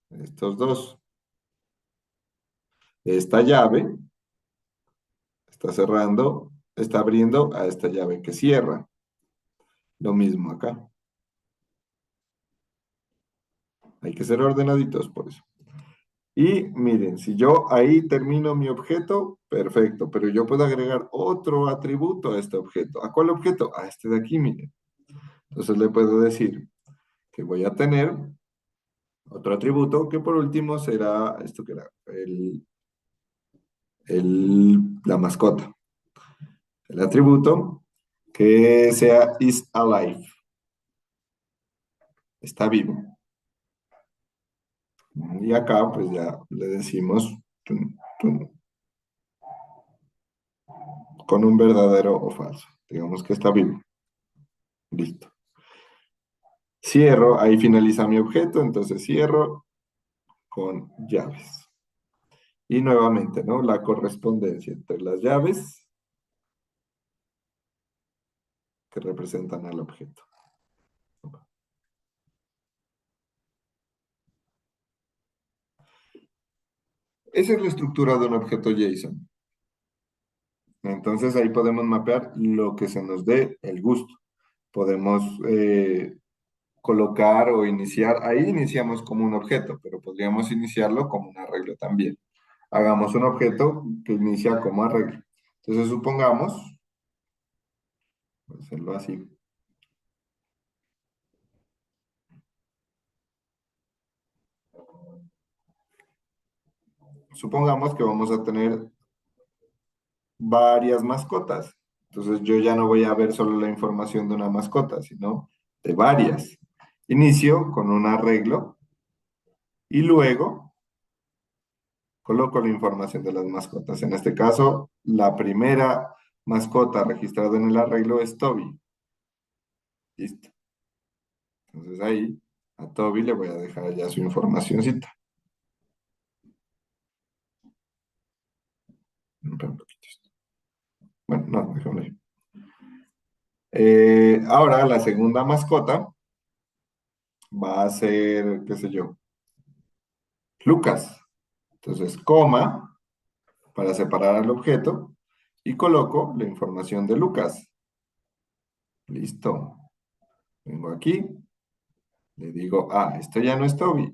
Estos dos. Esta llave está cerrando, está abriendo a esta llave que cierra. Lo mismo acá. Hay que ser ordenaditos por eso. Y miren, si yo ahí termino mi objeto, perfecto, pero yo puedo agregar otro atributo a este objeto. ¿A cuál objeto? A este de aquí, miren. Entonces le puedo decir que voy a tener otro atributo que por último será esto que era la mascota. El atributo que sea is alive. Está vivo. Y acá pues ya le decimos tun, tun, con un verdadero o falso. Digamos que está vivo. Listo. Cierro, ahí finaliza mi objeto, entonces cierro con llaves. Y nuevamente, ¿no? La correspondencia entre las llaves que representan al objeto. Esa es la estructura de un objeto JSON. Entonces ahí podemos mapear lo que se nos dé el gusto. Podemos colocar o iniciar, ahí iniciamos como un objeto, pero podríamos iniciarlo como un arreglo también. Hagamos un objeto que inicia como arreglo. Entonces supongamos, voy a hacerlo así. Supongamos que vamos a tener varias mascotas. Entonces yo ya no voy a ver solo la información de una mascota, sino de varias. Inicio con un arreglo y luego coloco la información de las mascotas. En este caso, la primera mascota registrada en el arreglo es Toby. Listo. Entonces ahí a Toby le voy a dejar ya su informacióncita. Bueno, no, déjame ahí. Ahora la segunda mascota va a ser, qué sé yo, Lucas. Entonces, coma para separar al objeto y coloco la información de Lucas. Listo. Vengo aquí, le digo, esto ya no es Toby.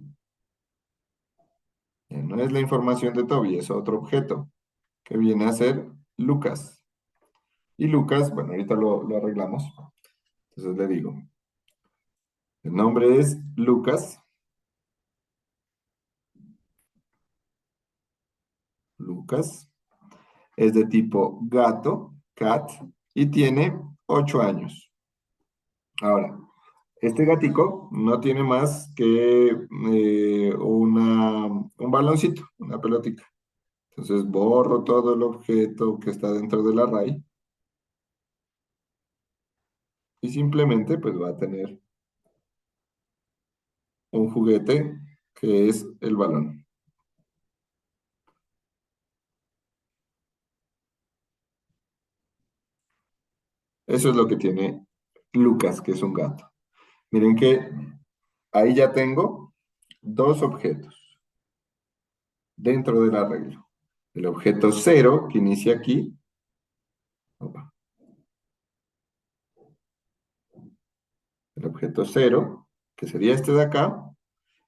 Ya no es la información de Toby, es otro objeto que viene a ser Lucas. Y Lucas, bueno, ahorita lo arreglamos. Entonces le digo, el nombre es Lucas. Lucas. Es de tipo gato, cat, y tiene 8 años. Ahora, este gatico no tiene más que un baloncito, una pelotita. Entonces borro todo el objeto que está dentro del array y simplemente pues va a tener un juguete que es el balón. Eso es lo que tiene Lucas, que es un gato. Miren que ahí ya tengo dos objetos dentro del arreglo. El objeto cero que inicia aquí. Opa, el objeto cero, que sería este de acá.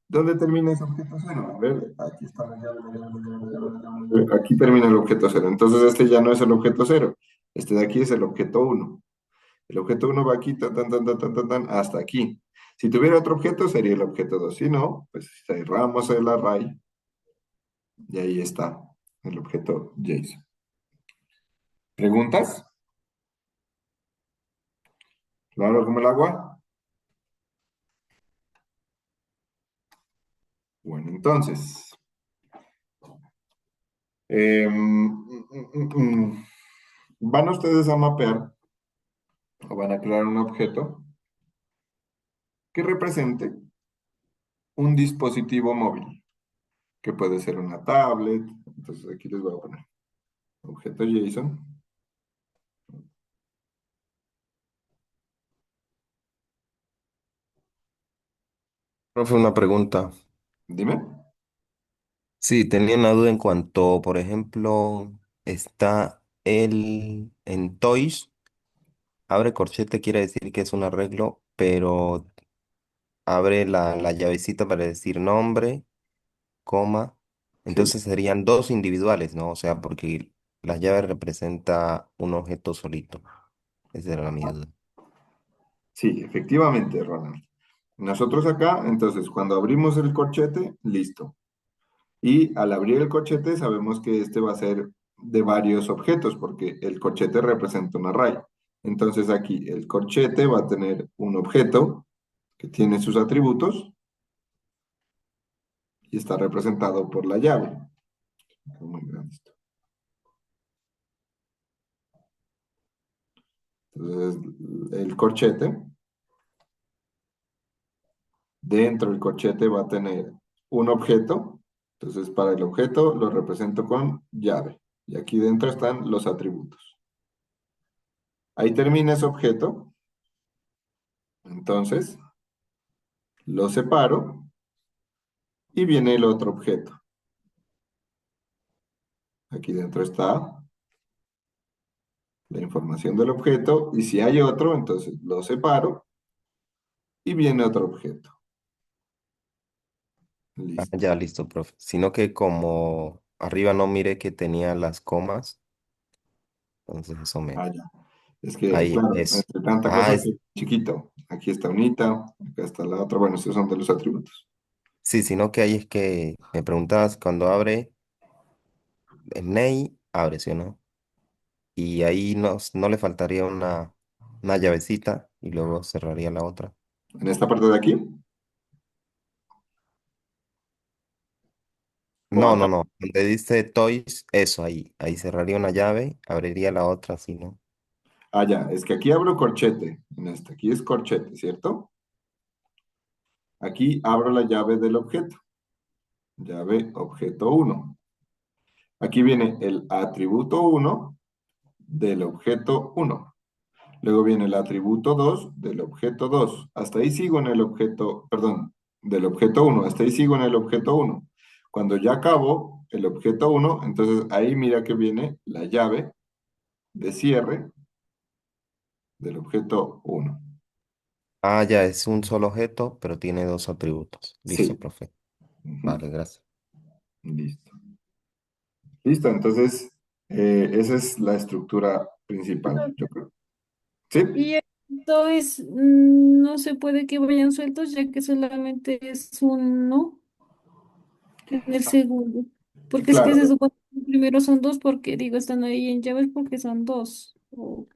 ¿Dónde termina ese objeto cero? A ver, aquí está. Aquí termina el objeto cero. Entonces este ya no es el objeto cero. Este de aquí es el objeto uno. El objeto uno va aquí, tan, tan, tan, tan, tan, tan, tan, hasta aquí. Si tuviera otro objeto, sería el objeto 2. Si no, pues cerramos el array y ahí está el objeto JSON. ¿Preguntas? ¿Claro como el agua? Bueno, entonces, van ustedes a mapear o van a crear un objeto que represente un dispositivo móvil, que puede ser una tablet. Entonces aquí les voy a poner objeto JSON. Profe, una pregunta. Dime. Sí, tenía una duda en cuanto, por ejemplo, está el en Toys, abre corchete, quiere decir que es un arreglo, pero abre la llavecita para decir nombre, coma. Sí, Entonces serían dos individuales, ¿no? O sea, porque la llave representa un objeto solito. Esa era mi duda. sí, efectivamente, Ronald. Nosotros acá, entonces, cuando abrimos el corchete, listo. Y al abrir el corchete sabemos que este va a ser de varios objetos, porque el corchete representa un array. Entonces aquí el corchete va a tener un objeto que tiene sus atributos y está representado por la llave. Es muy grande esto. Entonces, el corchete, dentro del corchete va a tener un objeto. Entonces, para el objeto lo represento con llave. Y aquí dentro están los atributos. Ahí termina ese objeto. Entonces, lo separo y viene el otro objeto. Aquí dentro está la información del objeto y si hay otro, entonces lo separo y viene otro objeto. Ah, Listo. ya, listo, profe. Sino que como arriba no miré que tenía las comas, entonces eso me... Ah, ya. Es que, Ahí, claro, eso. entre tanta Ah, cosa que chiquito. Aquí está unita, acá está la otra. Bueno, estos son de los atributos. sí, sino que ahí es que me preguntabas cuando abre el Ney, abre, ¿sí o no? Y ahí no le faltaría una llavecita y luego cerraría la otra. En esta parte de aquí o No, acá. no, no. Donde dice Toys, eso ahí cerraría una llave, abriría la otra, ¿sí, no? Ah, ya. Es que aquí abro corchete. En este, aquí es corchete, ¿cierto? Aquí abro la llave del objeto. Llave objeto uno. Aquí viene el atributo uno del objeto uno. Luego viene el atributo 2 del objeto 2. Hasta ahí sigo en el objeto, perdón, del objeto uno. Hasta ahí sigo en el objeto uno. Cuando ya acabo el objeto uno, entonces ahí mira que viene la llave de cierre del objeto uno. Ah, ya, es un solo objeto, pero tiene dos atributos. Listo, Sí. profe. Ujú. Vale, gracias. Listo. Listo, entonces esa es la estructura principal, yo creo. ¿Sí? Y entonces no se puede que vayan sueltos ya que solamente es uno en el segundo. Porque es que se Claro. supone que el primero son dos porque digo, están ahí en llaves porque son dos. Ok.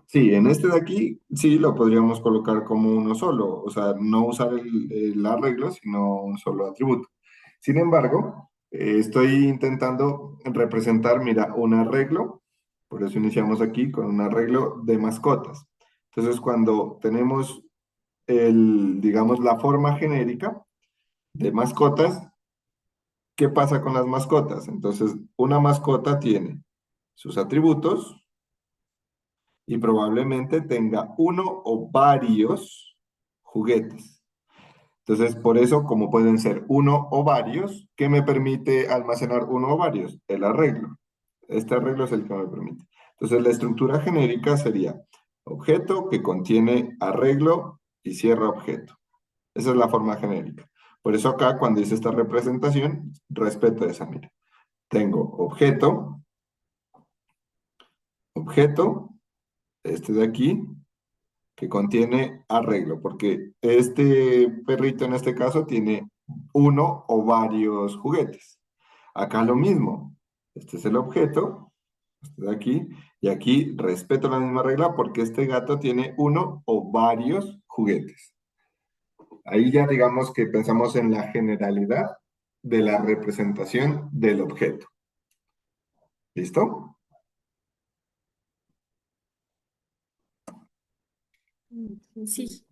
Sí, en este de aquí sí lo podríamos colocar como uno solo, o sea, no usar el arreglo, sino un solo atributo. Sin embargo, estoy intentando representar, mira, un arreglo, por eso iniciamos aquí con un arreglo de mascotas. Entonces, cuando tenemos digamos, la forma genérica de mascotas. ¿Qué pasa con las mascotas? Entonces, una mascota tiene sus atributos y probablemente tenga uno o varios juguetes. Entonces, por eso, como pueden ser uno o varios, ¿qué me permite almacenar uno o varios? El arreglo. Este arreglo es el que me permite. Entonces, la estructura genérica sería objeto que contiene arreglo y cierra objeto. Esa es la forma genérica. Por eso acá, cuando hice esta representación, respeto esa, mira. Tengo objeto, este de aquí, que contiene arreglo, porque este perrito en este caso tiene uno o varios juguetes. Acá lo mismo. Este es el objeto, este de aquí, y aquí respeto la misma regla porque este gato tiene uno o varios juguetes. Ahí ya digamos que pensamos en la generalidad de la representación del objeto. ¿Listo? Sí.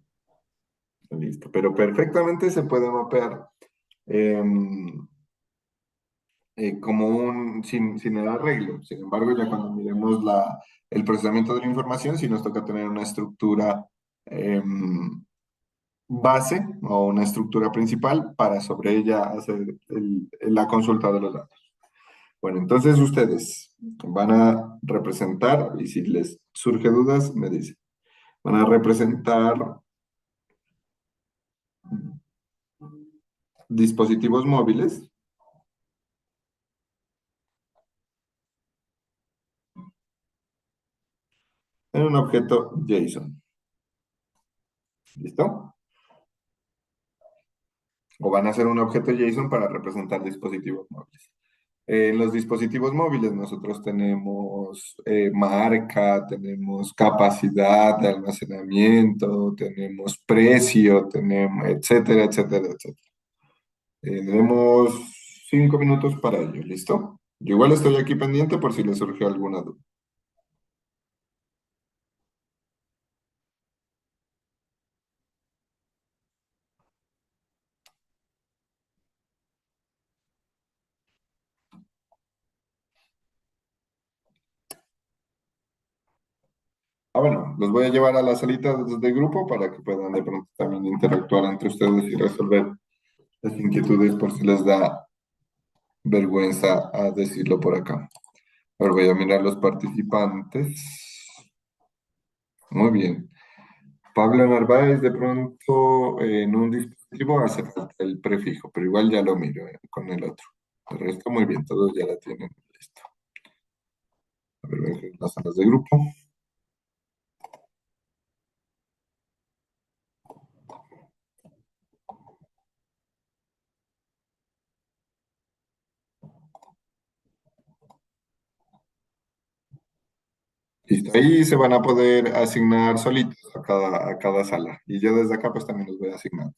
Listo. Pero perfectamente se puede mapear em, como sin el arreglo. Sin embargo, ya cuando miremos el procesamiento de la información, sí nos toca tener una estructura base o una estructura principal para sobre ella hacer la consulta de los datos. Bueno, entonces ustedes van a representar, y si les surge dudas, me dicen, van a representar dispositivos móviles en un objeto JSON. ¿Listo? O van a hacer un objeto JSON para representar dispositivos móviles. En los dispositivos móviles nosotros tenemos marca, tenemos capacidad de almacenamiento, tenemos precio, tenemos, etcétera, etcétera, etcétera. Tenemos 5 minutos para ello, ¿listo? Yo igual estoy aquí pendiente por si les surgió alguna duda. Bueno, los voy a llevar a la salita de grupo para que puedan de pronto también interactuar entre ustedes y resolver las inquietudes por si les da vergüenza a decirlo por acá. Ahora voy a mirar los participantes. Muy bien. Pablo Narváez, de pronto en un dispositivo hace falta el prefijo, pero igual ya lo miro con el otro. El resto muy bien, todos ya la tienen listo. A ver, voy a hacer las salas de grupo. Listo. Ahí se van a poder asignar solitos a cada sala. Y yo desde acá pues también los voy asignando.